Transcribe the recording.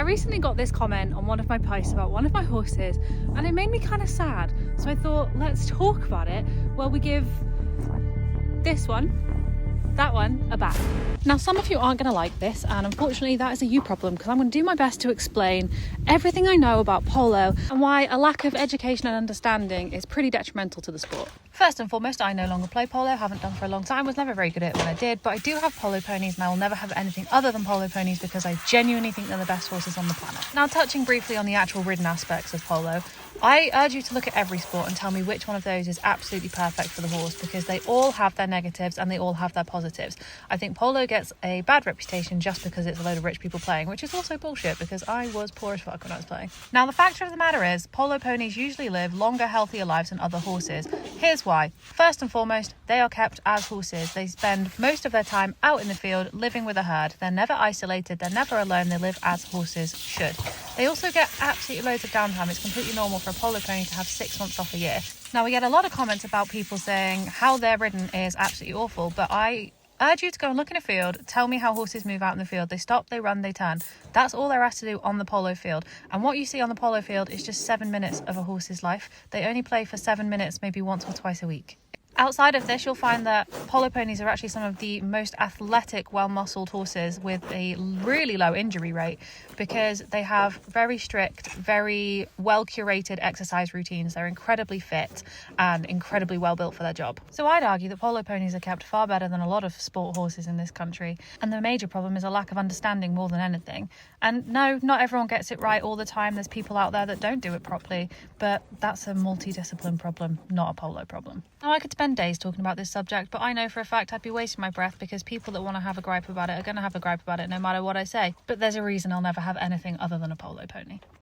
recently got this comment on one of my posts about one of my horses, and it made me kind of sad. So I thought, let's talk about it. Well, we give this one, that one, a bath. Now, some of you aren't going to like this, and unfortunately that is a you problem, because I'm going to do my best to explain everything I know about polo and why a lack of education and understanding is pretty detrimental to the sport. First and foremost, I no longer play polo, haven't done for a long time, was never very good at it when I did, but I do have polo ponies and I will never have anything other than polo ponies because I genuinely think they're the best horses on the planet. Now, touching briefly on the actual ridden aspects of polo, I urge you to look at every sport and tell me which one of those is absolutely perfect for the horse, because they all have their negatives and they all have their positives. I think polo gets a bad reputation just because it's a load of rich people playing, which is also bullshit because I was poor as fuck when I was playing. Now, the fact of the matter is, polo ponies usually live longer, healthier lives than other horses. Here's why. First and foremost, they are kept as horses. They spend most of their time out in the field living with a herd. They're never isolated, they're never alone, they live as horses should. They also get absolutely loads of downtime. It's completely normal for a polo pony to have 6 months off a year. Now, we get a lot of comments about people saying how their ridden is absolutely awful, but I urge you to go and look in a field, tell me how horses move out in the field. They stop, they run, they turn. That's all they're asked to do on the polo field. And what you see on the polo field is just 7 minutes of a horse's life. They only play for 7 minutes, maybe once or twice a week. Outside of this, you'll find that polo ponies are actually some of the most athletic, well-muscled horses with a really low injury rate because they have very strict, very well-curated exercise routines. They're incredibly fit and incredibly well-built for their job. So I'd argue that polo ponies are kept far better than a lot of sport horses in this country. And the major problem is a lack of understanding more than anything. And no, not everyone gets it right all the time. There's people out there that don't do it properly, but that's a multidiscipline problem, not a polo problem. Now, I could spend days talking about this subject, but I know for a fact I'd be wasting my breath because people that want to have a gripe about it are going to have a gripe about it no matter what I say. But there's a reason I'll never have anything other than a polo pony.